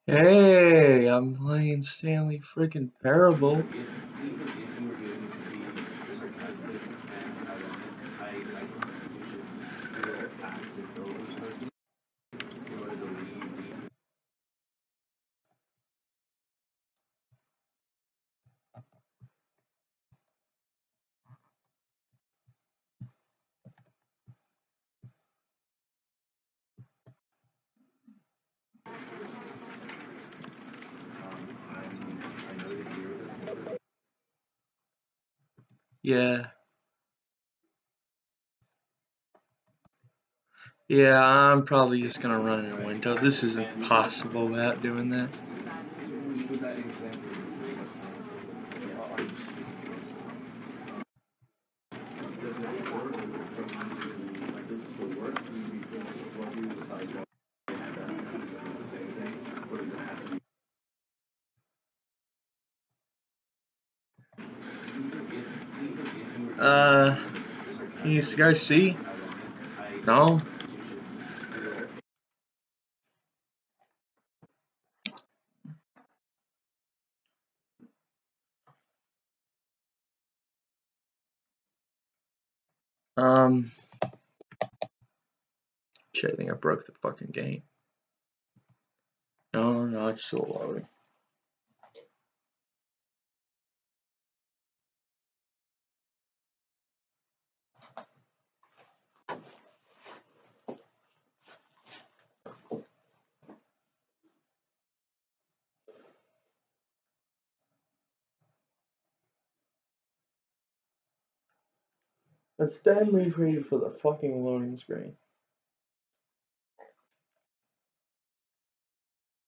Hey, I'm playing Stanley freaking Parable. Yeah. Yeah, I'm probably just gonna run in a window. This is impossible without doing that. Can you guys see? No? Shit, I think I broke the fucking game. No, it's still loading. Let's Stanley wait for the fucking loading screen.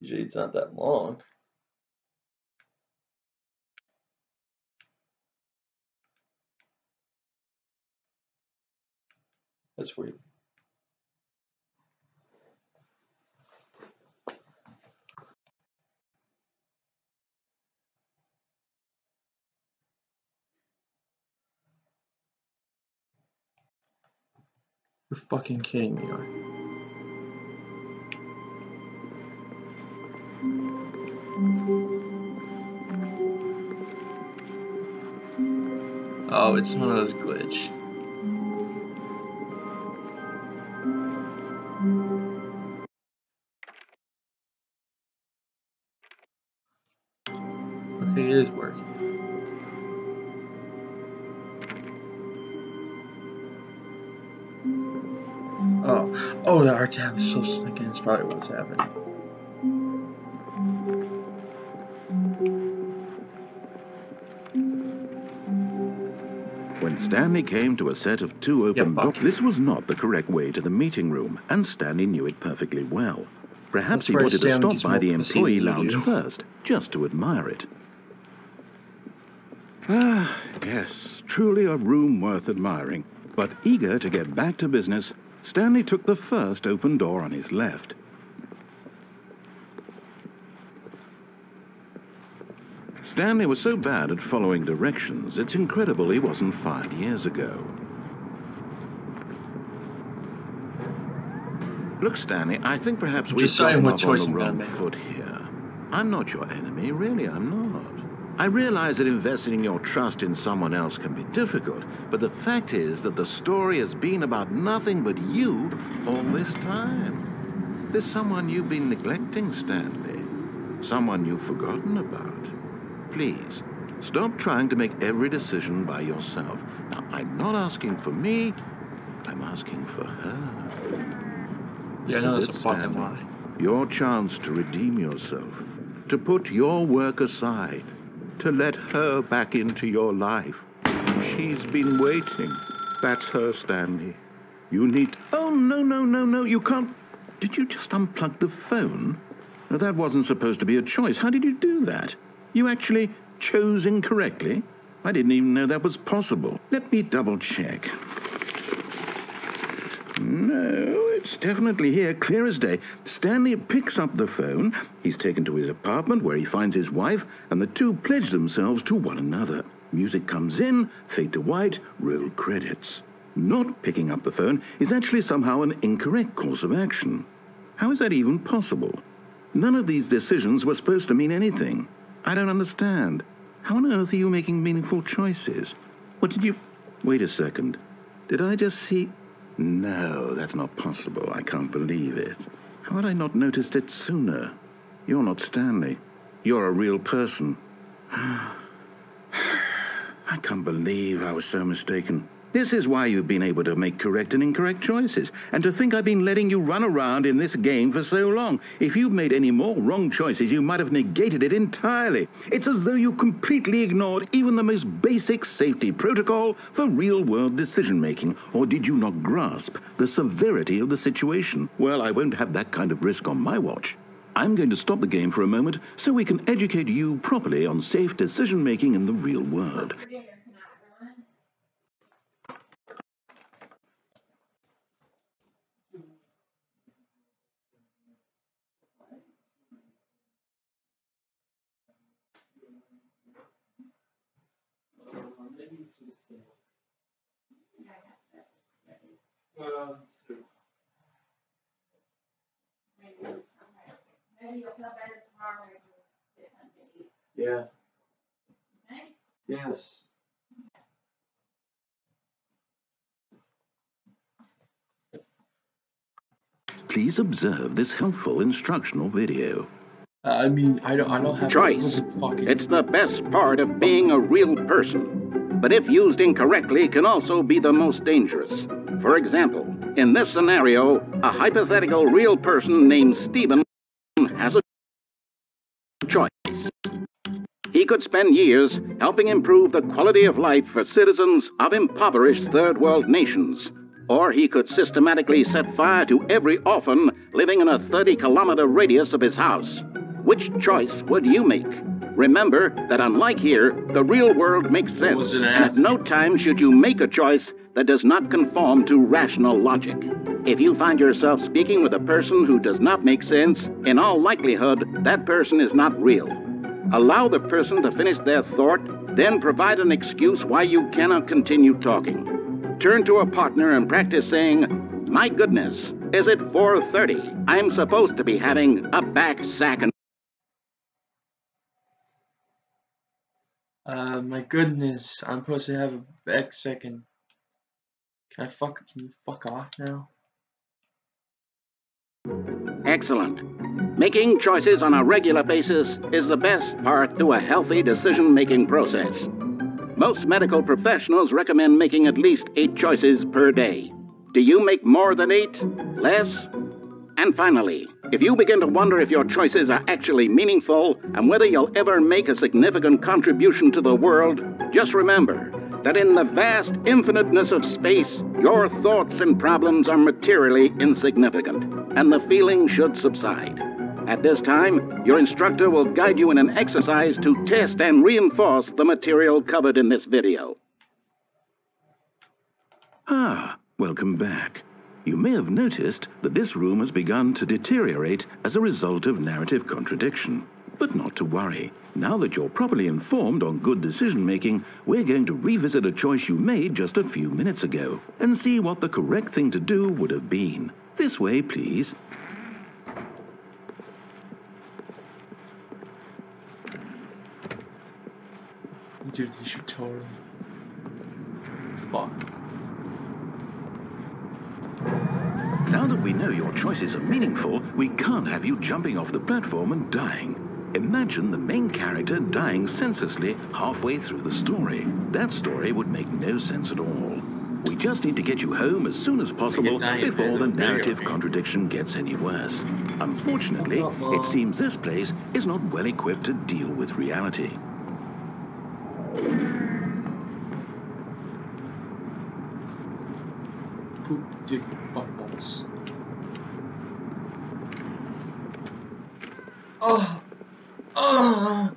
Usually it's not that long. That's weird. You're fucking kidding me, right? Oh, it's one of those glitch. Okay, it is working. Oh, the art tab is so slinking. It's probably what's happening. When Stanley came to a set of two open doors, this was not the correct way to the meeting room, and Stanley knew it perfectly well. Perhaps he wanted to stop by the employee lounge first, just to admire it. Ah, yes, truly a room worth admiring. But eager to get back to business, Stanley took the first open door on his left. Stanley was so bad at following directions, it's incredible he wasn't fired years ago. Look, Stanley, I think perhaps we've gotten off on the wrong foot here. I'm not your enemy, really, I'm not. I realize that investing your trust in someone else can be difficult, but the fact is that the story has been about nothing but you all this time. There's someone you've been neglecting, Stanley. Someone you've forgotten about. Please, stop trying to make every decision by yourself. Now, I'm not asking for me, I'm asking for her. Yeah, no, that's a fucking lie. Your chance to redeem yourself, to put your work aside, to let her back into your life. She's been waiting. That's her, Stanley. You need... Oh, no, you can't... Did you just unplug the phone? No, that wasn't supposed to be a choice. How did you do that? You actually chose incorrectly? I didn't even know that was possible. Let me double check. No, it's definitely here, clear as day. Stanley picks up the phone. He's taken to his apartment where he finds his wife, and the two pledge themselves to one another. Music comes in, fade to white, roll credits. Not picking up the phone is actually somehow an incorrect course of action. How is that even possible? None of these decisions were supposed to mean anything. I don't understand. How on earth are you making meaningful choices? What did you... Wait a second. Did I just see... No, that's not possible. I can't believe it. How had I not noticed it sooner? You're not Stanley. You're a real person. I can't believe I was so mistaken. This is why you've been able to make correct and incorrect choices. And to think I've been letting you run around in this game for so long. If you'd made any more wrong choices, you might have negated it entirely. It's as though you completely ignored even the most basic safety protocol for real-world decision-making. Or did you not grasp the severity of the situation? Well, I won't have that kind of risk on my watch. I'm going to stop the game for a moment so we can educate you properly on safe decision-making in the real world. Maybe you'll feel better tomorrow when you get something to eat. Yeah. Okay? Yes. Please observe this helpful instructional video. I mean, I don't have choice. It's the best part of being a real person. But if used incorrectly, can also be the most dangerous. For example, in this scenario, a hypothetical real person named Stephen has a choice. He could spend years helping improve the quality of life for citizens of impoverished third world nations. Or he could systematically set fire to every orphan living in a 30-kilometer radius of his house. Which choice would you make? Remember that unlike here, the real world makes sense, and at no time should you make a choice that does not conform to rational logic. If you find yourself speaking with a person who does not make sense, in all likelihood, that person is not real. Allow the person to finish their thought, then provide an excuse why you cannot continue talking. Turn to a partner and practice saying, "My goodness, is it 4:30? I'm supposed to be having a back sack and..." My goodness, I'm supposed to have a back second. Can you fuck off now? Excellent. Making choices on a regular basis is the best part to a healthy decision-making process. Most medical professionals recommend making at least 8 choices per day. Do you make more than 8? Less? And finally, if you begin to wonder if your choices are actually meaningful and whether you'll ever make a significant contribution to the world, just remember that in the vast infiniteness of space, your thoughts and problems are materially insignificant, and the feeling should subside. At this time, your instructor will guide you in an exercise to test and reinforce the material covered in this video. Welcome back. You may have noticed that this room has begun to deteriorate as a result of narrative contradiction. But not to worry. Now that you're properly informed on good decision-making, we're going to revisit a choice you made just a few minutes ago and see what the correct thing to do would have been. This way, please. Dude, you should totally... Fuck. Now that we know your choices are meaningful, we can't have you jumping off the platform and dying. Imagine the main character dying senselessly halfway through the story. That story would make no sense at all. We just need to get you home as soon as possible before the narrative contradiction gets any worse. Unfortunately, it seems this place is not well equipped to deal with reality. Poop dick buttballs. Oh! Oh!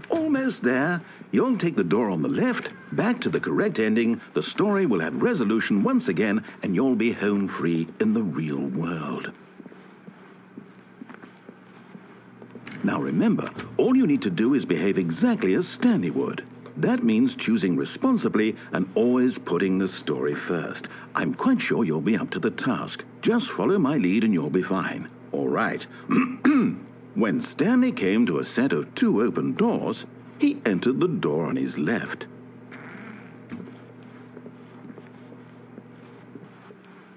Almost there. You'll take the door on the left, back to the correct ending, the story will have resolution once again, and you'll be home free in the real world. Now remember, all you need to do is behave exactly as Stanley would. That means choosing responsibly and always putting the story first. I'm quite sure you'll be up to the task. Just follow my lead and you'll be fine. All right. When Stanley came to a set of 2 open doors, he entered the door on his left.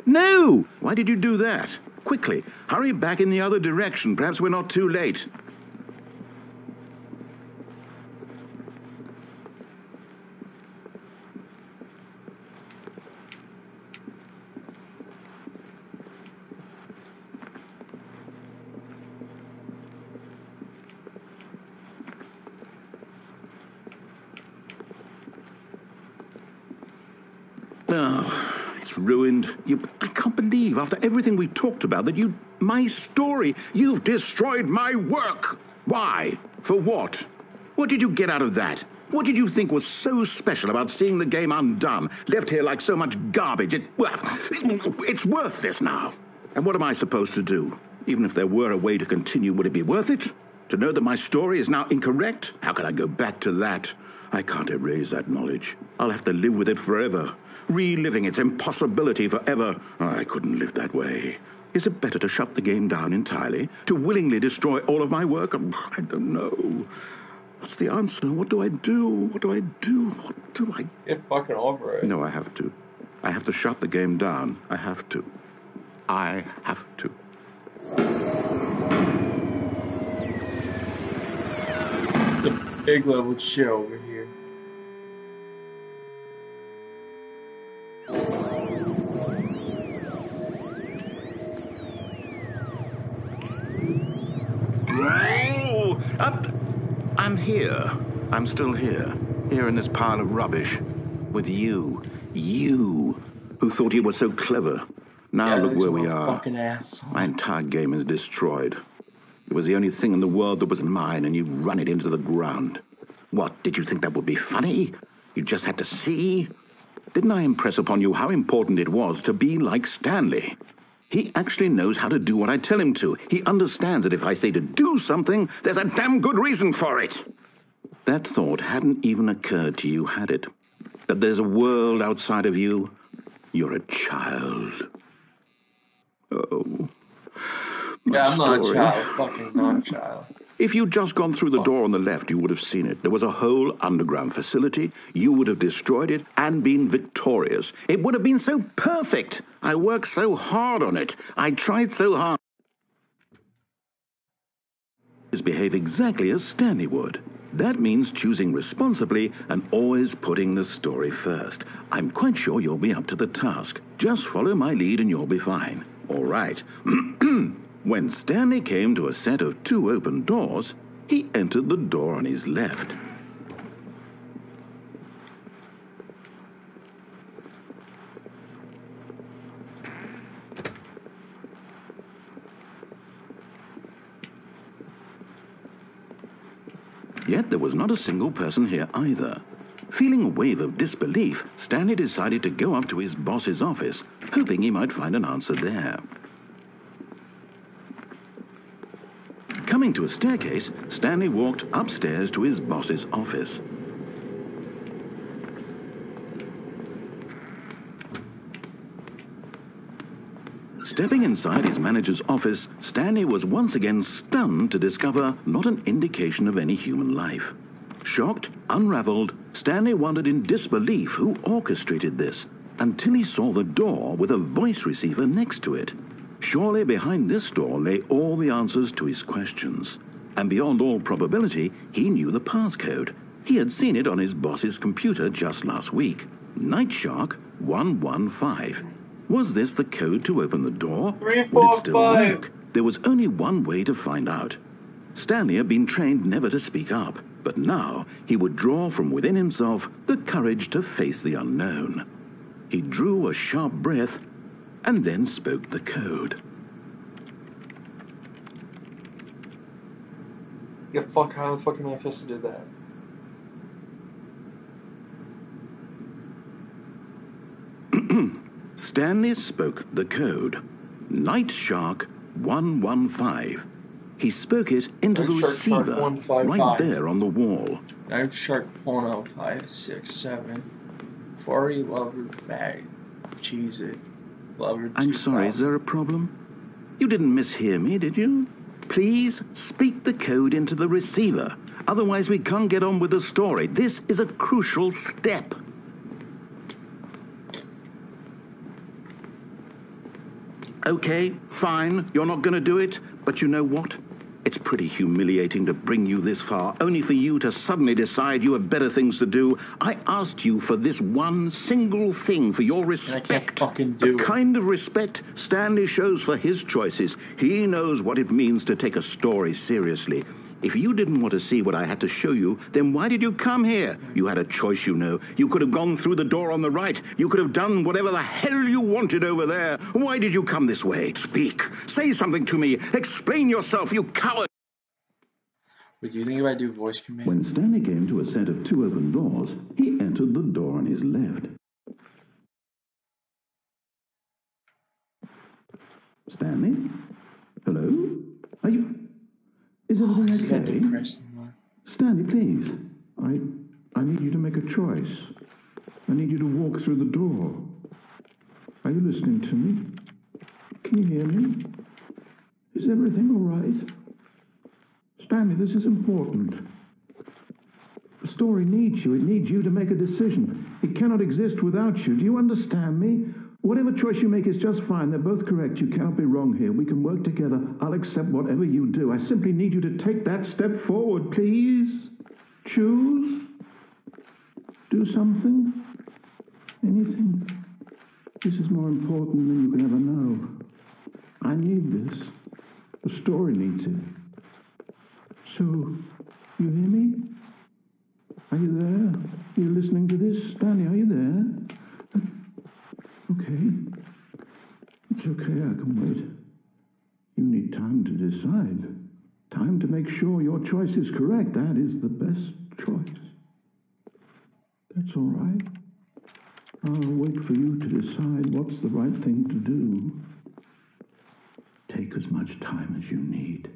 No! Why did you do that? Quickly, hurry back in the other direction. Perhaps we're not too late. Oh, it's ruined. I can't believe, after everything we talked about, that my story, you've destroyed my work. Why? For what? What did you get out of that? What did you think was so special about seeing the game undone, left here like so much garbage? It's worthless now. And what am I supposed to do? Even if there were a way to continue, would it be worth it? To know that my story is now incorrect? How can I go back to that? I can't erase that knowledge. I'll have to live with it forever. Reliving its impossibility forever. I couldn't live that way. Is it better to shut the game down entirely? To willingly destroy all of my work? I don't know. What's the answer? What do I do? What do I do? What do I... Get fucking over it. No, I have to. I have to shut the game down. I have to. I have to. The big level shit over here. I'm here. I'm still here. Here in this pile of rubbish. With you. You, who thought you were so clever. Now look where we are. Fucking asshole. My entire game is destroyed. It was the only thing in the world that was mine, and you've run it into the ground. What, did you think that would be funny? You just had to see? Didn't I impress upon you how important it was to be like Stanley? He actually knows how to do what I tell him to. He understands that if I say to do something, there's a damn good reason for it. That thought hadn't even occurred to you, had it? That there's a world outside of you? You're a child. Oh. Yeah, I'm not a child. Fucking not a child. If you'd just gone through the door on the left, you would have seen it. There was a whole underground facility. You would have destroyed it and been victorious. It would have been so perfect. I worked so hard on it. I tried so hard. Behave exactly as Stanley would. That means choosing responsibly and always putting the story first. I'm quite sure you'll be up to the task. Just follow my lead and you'll be fine. All right. When Stanley came to a set of 2 open doors, he entered the door on his left. Yet there was not a single person here either. Feeling a wave of disbelief, Stanley decided to go up to his boss's office, hoping he might find an answer there. Coming to a staircase, Stanley walked upstairs to his boss's office. Stepping inside his manager's office, Stanley was once again stunned to discover not an indication of any human life. Shocked, unraveled, Stanley wondered in disbelief who orchestrated this, until he saw the door with a voice receiver next to it. Surely behind this door lay all the answers to his questions. And beyond all probability, he knew the passcode. He had seen it on his boss's computer just last week. Night Shark 115. Was this the code to open the door? 3, 4, Would it still 5. work? There was only one way to find out. Stanley had been trained never to speak up, but now he would draw from within himself the courage to face the unknown. He drew a sharp breath and then spoke the code. Yeah, fuck, how the fuck am I supposed to do that? Stanley spoke the code. Night Shark 115. He spoke it into the receiver, right there on the wall. Knife shark porno 5, 6, 7. 40 lover bag. Cheese it. Lover. I'm sorry, is there a problem? You didn't mishear me, did you? Please speak the code into the receiver. Otherwise, we can't get on with the story. This is a crucial step. Okay, fine, you're not going to do it, but you know what? It's pretty humiliating to bring you this far, only for you to suddenly decide you have better things to do. I asked you for this one single thing, for your respect. I can't fucking do it. The kind of respect Stanley shows for his choices. He knows what it means to take a story seriously. If you didn't want to see what I had to show you, then why did you come here? You had a choice, you know. You could have gone through the door on the right. You could have done whatever the hell you wanted over there. Why did you come this way? Speak. Say something to me. Explain yourself, you coward. What do you think if I do voice command? When Stanley came to a set of 2 open doors, he entered the door on his left. Stanley? Hello? Are you... Is everything okay? Stanley, please. I need you to make a choice. I need you to walk through the door. Are you listening to me? Can you hear me? Is everything all right? Stanley, this is important. The story needs you. It needs you to make a decision. It cannot exist without you. Do you understand me? Whatever choice you make is just fine. They're both correct. You cannot be wrong here. We can work together. I'll accept whatever you do. I simply need you to take that step forward, please. Choose. Do something. Anything. This is more important than you can ever know. I need this. The story needs it. So, you hear me? Are you there? Are you listening to this? Stanley, are you there? Okay. It's okay, I can wait. You need time to decide. Time to make sure your choice is correct. That is the best choice. That's all right. I'll wait for you to decide what's the right thing to do. Take as much time as you need.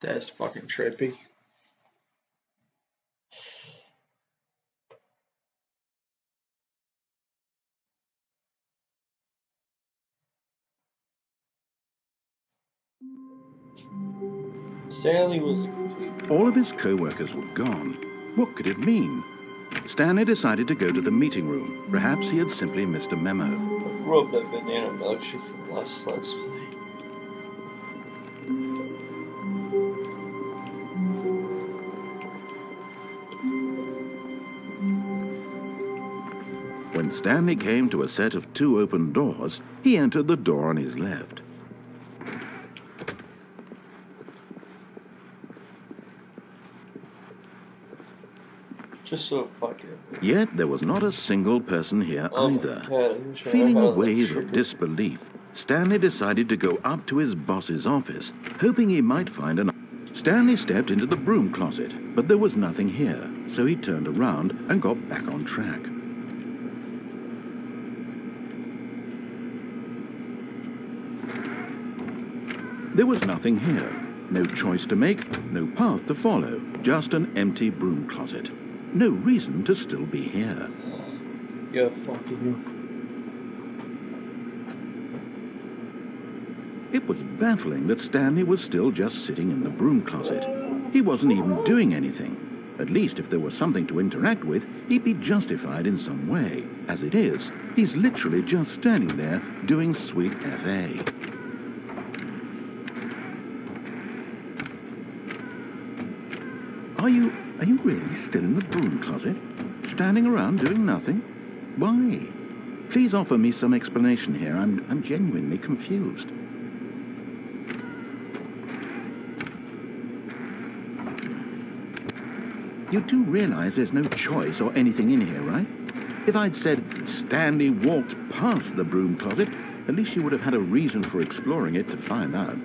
That's fucking trippy. Stanley was a complete... All of his co-workers were gone. What could it mean? Stanley decided to go to the meeting room. Perhaps he had simply missed a memo. I've rubbed that banana milkshake from last Let's Play. When Stanley came to a set of 2 open doors, he entered the door on his left. Just so fucking... Yet there was not a single person here either. Feeling a wave of disbelief, Stanley decided to go up to his boss's office, hoping he might find an... Stanley stepped into the broom closet, but there was nothing here, so he turned around and got back on track. There was nothing here. No choice to make, no path to follow, just an empty broom closet. No reason to still be here. Yeah, fuck you. It was baffling that Stanley was still just sitting in the broom closet. He wasn't even doing anything. At least if there was something to interact with, he'd be justified in some way. As it is, he's literally just standing there doing sweet FA. Are you really still in the broom closet? Standing around doing nothing? Why? Please offer me some explanation here. I'm genuinely confused. You do realize there's no choice or anything in here, right? If I'd said Stanley walked past the broom closet, at least you would have had a reason for exploring it to find out.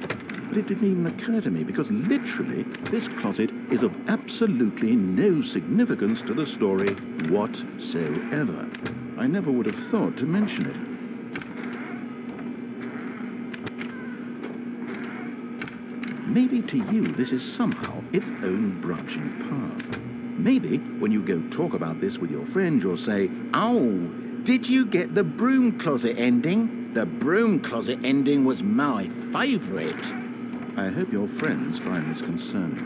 but it didn't even occur to me because literally this closet is of absolutely no significance to the story whatsoever. I never would have thought to mention it. Maybe to you this is somehow its own branching path. Maybe when you go talk about this with your friends, you'll say, "Oh, did you get the broom closet ending? The broom closet ending was my favourite." I hope your friends find this concerning.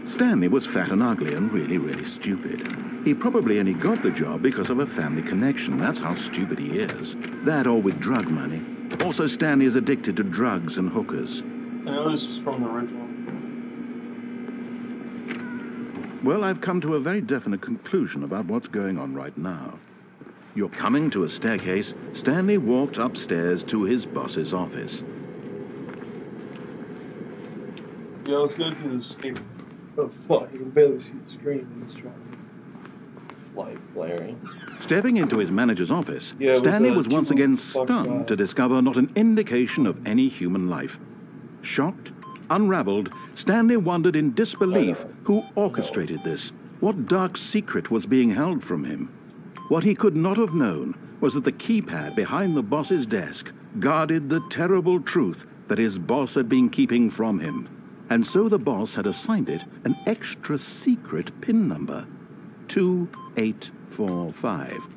Stanley was fat and ugly and really stupid. He probably only got the job because of a family connection. That's how stupid he is. That or with drug money. Also, Stanley is addicted to drugs and hookers. I know this was from the original. Well, I've come to a very definite conclusion about what's going on right now. You're coming to a staircase. Stanley walked upstairs to his boss's office. Yeah, let's go to the screen. Oh fuck, you can barely see the screen in this one. Light flaring. Stepping into his manager's office, Yeah, Stanley was once again stunned to discover not an indication of any human life. Shocked, unraveled, Stanley wondered in disbelief who orchestrated this. What dark secret was being held from him? What he could not have known was that the keypad behind the boss's desk guarded the terrible truth that his boss had been keeping from him. And so the boss had assigned it an extra secret PIN number, 2845.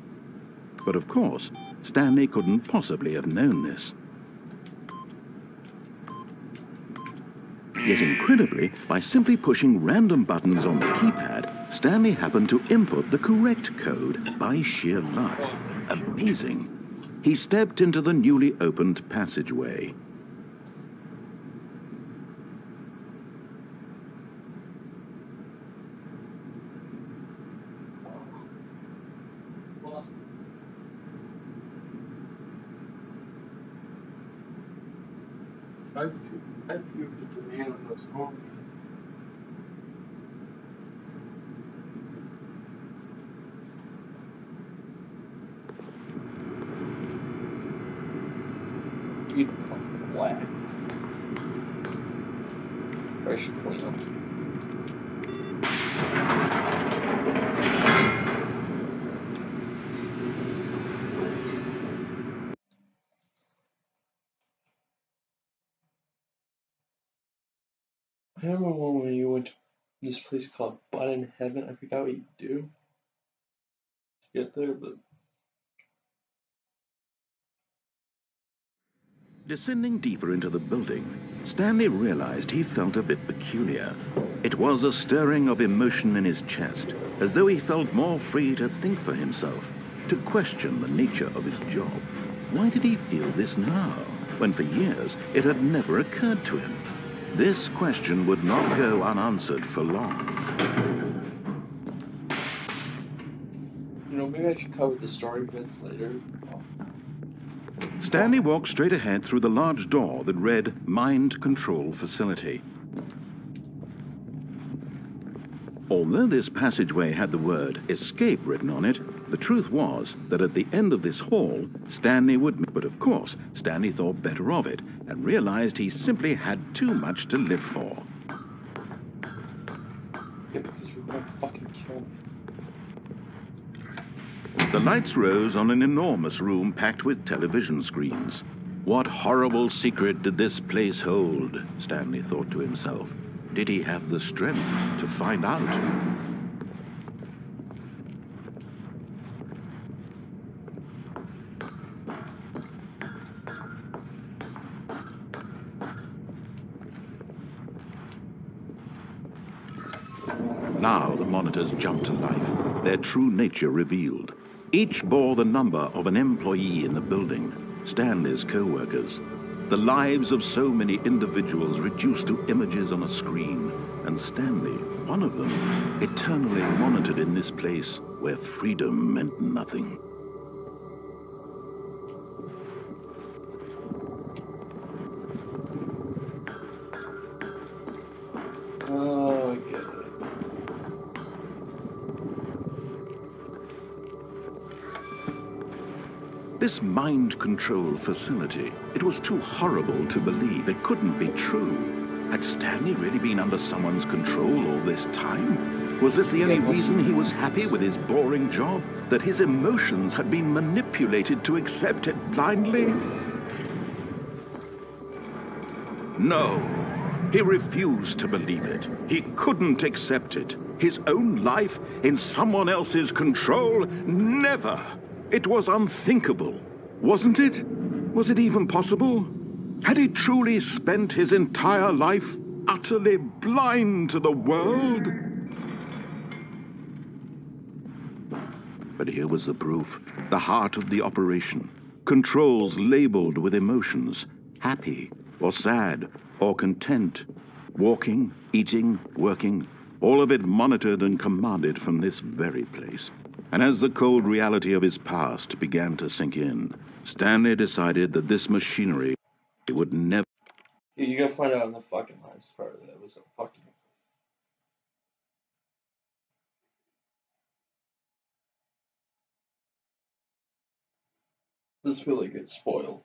But of course, Stanley couldn't possibly have known this. Yet incredibly, by simply pushing random buttons on the keypad, Stanley happened to input the correct code by sheer luck. Amazing. He stepped into the newly opened passageway. I puked at the man on this home. Feet black. I should clean them. I remember when you went to this place called Butt in Heaven. I forgot what you do to get there, but Descending deeper into the building, Stanley realized he felt a bit peculiar. It was a stirring of emotion in his chest, as though he felt more free to think for himself, to question the nature of his job. Why did he feel this now, when for years it had never occurred to him? This question would not go unanswered for long. you know, maybe I should cover the story bits later. Stanley walked straight ahead through the large door that read Mind Control Facility. Although this passageway had the word escape written on it, the truth was that at the end of this hall, Stanley would... But of course, Stanley thought better of it and realized he simply had too much to live for. Yeah, because you're gonna fucking kill me. The lights rose on an enormous room packed with television screens. What horrible secret did this place hold? Stanley thought to himself. Did he have the strength to find out? Now the monitors jumped to life, their true nature revealed. Each bore the number of an employee in the building, Stanley's co-workers. The lives of so many individuals reduced to images on a screen, and Stanley, one of them, eternally monitored in this place where freedom meant nothing. Oh, I get it. This mind control facility, it was too horrible to believe. It couldn't be true. Had Stanley really been under someone's control all this time? Was this the only reason he was happy with his boring job? That his emotions had been manipulated to accept it blindly? No. He refused to believe it. He couldn't accept it. His own life in someone else's control? Never. It was unthinkable, wasn't it? Was it even possible? Had he truly spent his entire life utterly blind to the world? But here was the proof, the heart of the operation. Controls labeled with emotions, happy or sad or content, walking, eating, working, all of it monitored and commanded from this very place. And as the cold reality of his past began to sink in, Stanley decided that this machinery would never... Yeah, you gotta find out on the fucking last part of that was a fucking... This really gets spoiled.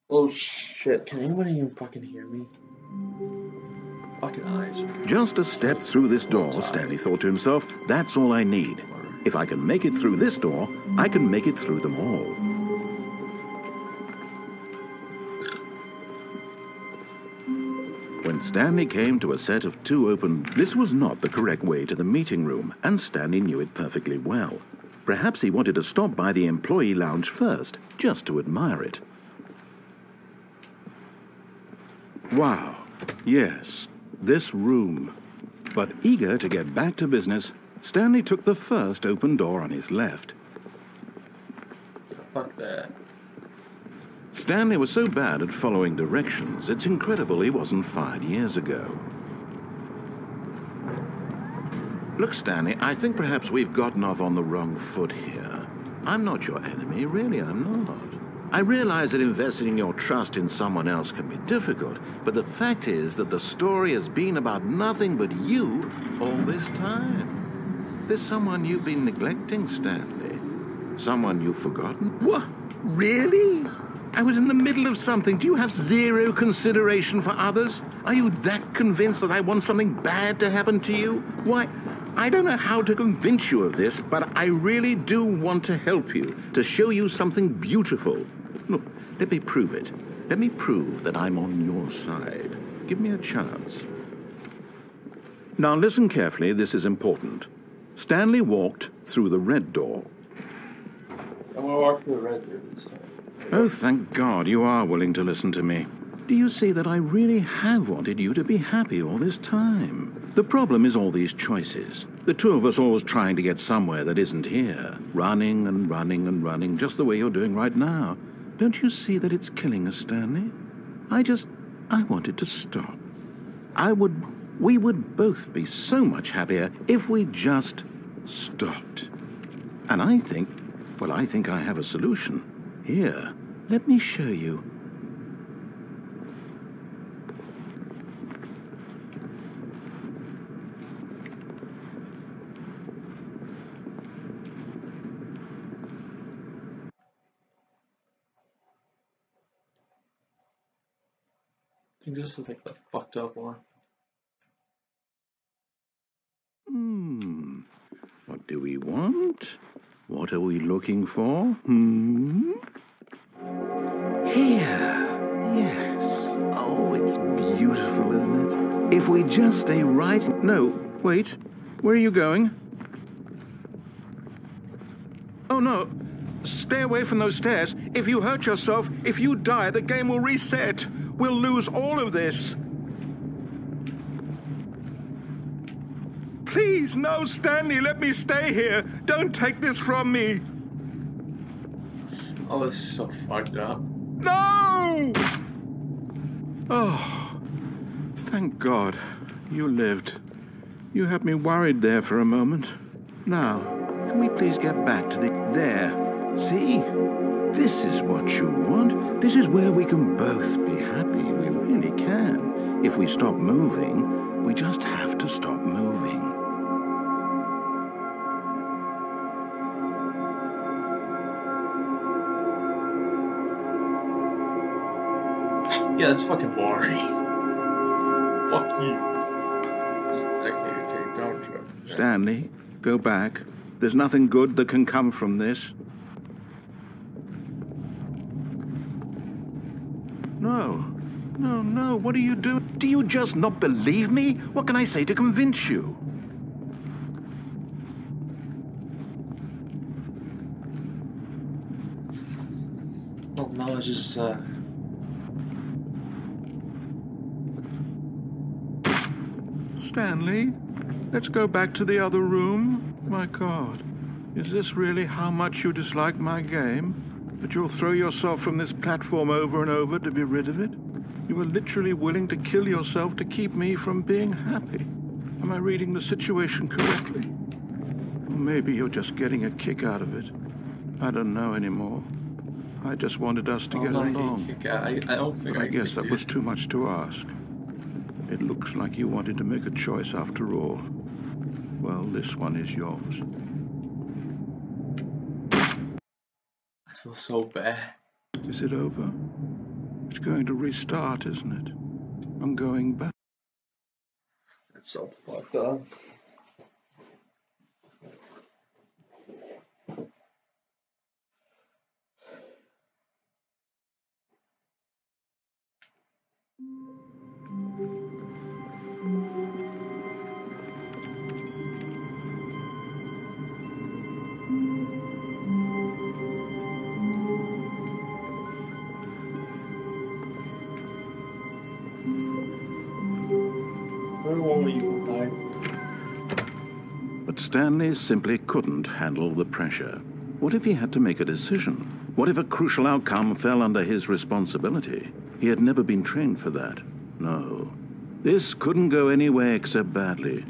Oh shit, can anybody even fucking hear me? Fucking eyes. Just a step through this door, Stanley thought to himself, that's all I need. If I can make it through this door, I can make it through them all. When Stanley came to a set of two open... This was not the correct way to the meeting room, and Stanley knew it perfectly well. Perhaps he wanted to stop by the employee lounge first, just to admire it. Wow, yes, this room. But eager to get back to business, Stanley took the first open door on his left. Fuck that. Stanley was so bad at following directions, it's incredible he wasn't fired years ago. Look, Stanley, I think perhaps we've gotten off on the wrong foot here. I'm not your enemy, really, I'm not. I realize that investing your trust in someone else can be difficult, but the fact is that the story has been about nothing but you all this time. There's someone you've been neglecting, Stanley. Someone you've forgotten. What? Really? I was in the middle of something. Do you have zero consideration for others? Are you that convinced that I want something bad to happen to you? Why, I don't know how to convince you of this, but I really do want to help you, to show you something beautiful. Look, let me prove it. Let me prove that I'm on your side. Give me a chance. Now listen carefully, this is important. Stanley walked through the red door. I'm gonna walk through the red door this time. Oh, thank God you are willing to listen to me. Do you see that I really have wanted you to be happy all this time? The problem is all these choices. The two of us always trying to get somewhere that isn't here. Running and running and running, just the way you're doing right now. Don't you see that it's killing us, Stanley? I wanted to stop. We would both be so much happier if we just stopped. And I think I have a solution. Here, let me show you. I think this is like the fucked up one. What do we want? What are we looking for? Here. Yes. Oh, it's beautiful, isn't it? If we just stay right... No, wait. Where are you going? Oh, no. Stay away from those stairs. If you hurt yourself, if you die, the game will reset. We'll lose all of this. Please, no, Stanley, let me stay here. Don't take this from me. Oh, this is so fucked up. No! Oh, thank God you lived. You had me worried there for a moment. Now, can we please get back to the... There. See? This is what you want. This is where we can both be happy. We really can. If we stop moving, we just have to stop moving. Yeah, that's fucking boring. Fuck you. Okay, don't joke. Stanley, go back. There's nothing good that can come from this. No. No, what are you doing? Do you just not believe me? What can I say to convince you? Well, no, it's just, Stanley, let's go back to the other room. My God, is this really how much you dislike my game? That you'll throw yourself from this platform over and over to be rid of it? You were literally willing to kill yourself to keep me from being happy. Am I reading the situation correctly? Or maybe you're just getting a kick out of it. I don't know anymore. I just wanted us to get along. I don't think I guess that was too much to ask. It looks like you wanted to make a choice after all. Well, this one is yours. I feel so bad. Is it over? It's going to restart, isn't it? I'm going back. That's so fucked up. But Stanley simply couldn't handle the pressure. What if he had to make a decision? What if a crucial outcome fell under his responsibility? He had never been trained for that. No. This couldn't go any way except badly.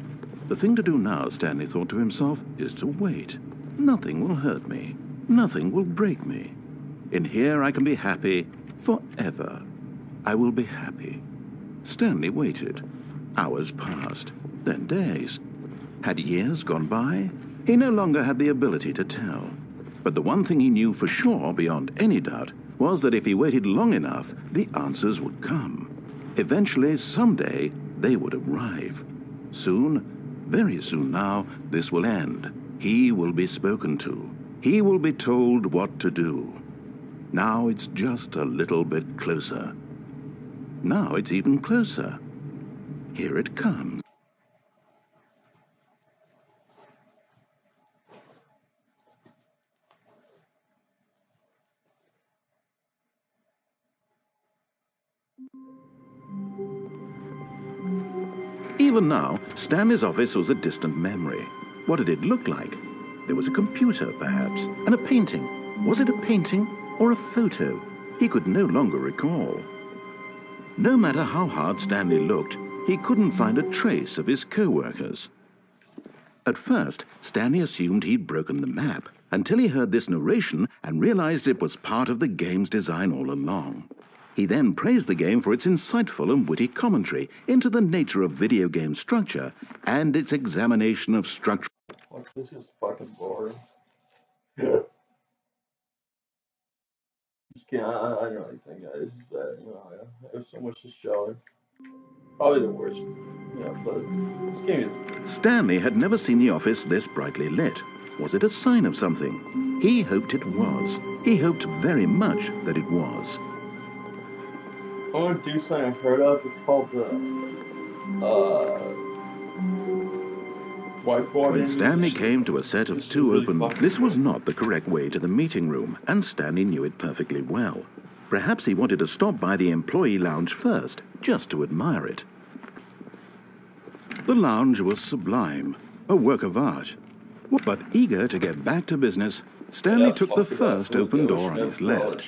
The thing to do now, Stanley thought to himself, is to wait. Nothing will hurt me. Nothing will break me. In here I can be happy forever. I will be happy. Stanley waited. Hours passed, then days. Had years gone by? He no longer had the ability to tell. But the one thing he knew for sure, beyond any doubt, was that if he waited long enough, the answers would come. Eventually, someday, they would arrive. Soon, very soon now, this will end. He will be spoken to. He will be told what to do. Now it's just a little bit closer. Now it's even closer. Here it comes. Even now, Stanley's office was a distant memory. What did it look like? There was a computer, perhaps, and a painting. Was it a painting or a photo? He could no longer recall. No matter how hard Stanley looked, he couldn't find a trace of his co-workers. At first, Stanley assumed he'd broken the map, until he heard this narration and realized it was part of the game's design all along. He then praised the game for its insightful and witty commentary into the nature of video game structure and its examination of structure. This is fucking boring. I don't really think this is that, I have so much to show. Probably the worst. Yeah, but this game is... Stanley had never seen the office this brightly lit. Was it a sign of something? He hoped it was. He hoped very much that it was. I want to do something I've heard of. It's called the whiteboard. When Stanley came to a set of two open, this was not the correct way to the meeting room, and Stanley knew it perfectly well. Perhaps he wanted to stop by the employee lounge first, just to admire it. The lounge was sublime, a work of art. But eager to get back to business, Stanley took the first open door on his left.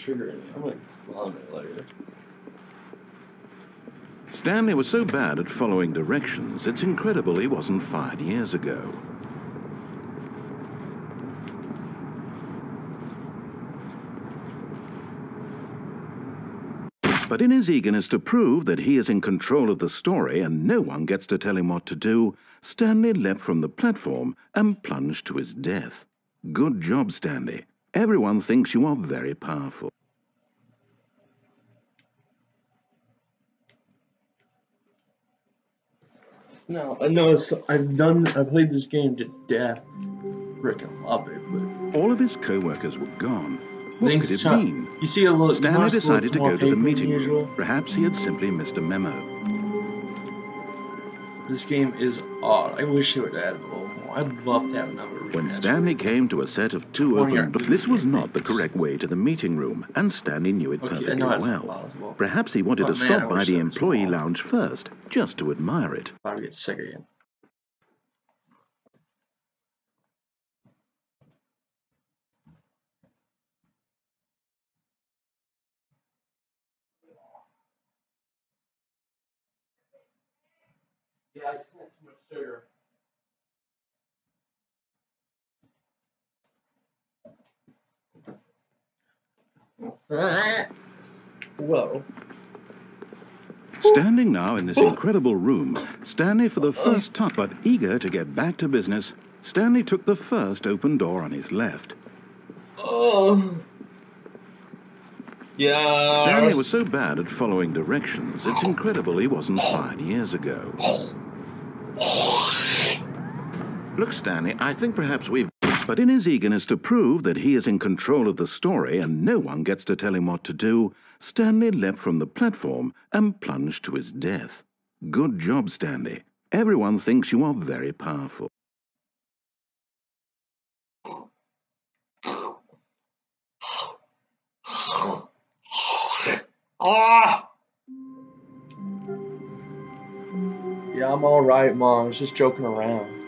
Stanley was so bad at following directions, it's incredible he wasn't fired years ago. But in his eagerness to prove that he is in control of the story and no one gets to tell him what to do, Stanley leapt from the platform and plunged to his death. Good job, Stanley. Everyone thinks you are very powerful. No, I know. I played this game to death. Freaking love it. But all of his co-workers were gone. What could it mean? You see a little. Stanley decided to go to the meeting room. Perhaps he had simply missed a memo. This game is odd. I wish it would add a little more. I'd love to have another. When Stanley came to a set of 2 open doors, this was not the correct way to the meeting room, and Stanley knew it perfectly well. Perhaps he wanted to stop by the employee lounge first, just to admire it. I'll get sick again. Yeah, I just had too much sugar. Whoa. Standing now in this incredible room, Stanley for the first time, but eager to get back to business, Stanley took the first open door on his left. Oh. Yeah. Stanley was so bad at following directions, it's incredible he wasn't fired years ago. Look, Stanley, I think perhaps we've... But in his eagerness to prove that he is in control of the story and no one gets to tell him what to do, Stanley leapt from the platform and plunged to his death. Good job, Stanley. Everyone thinks you are very powerful. Yeah, I'm alright, Mom. I was just joking around.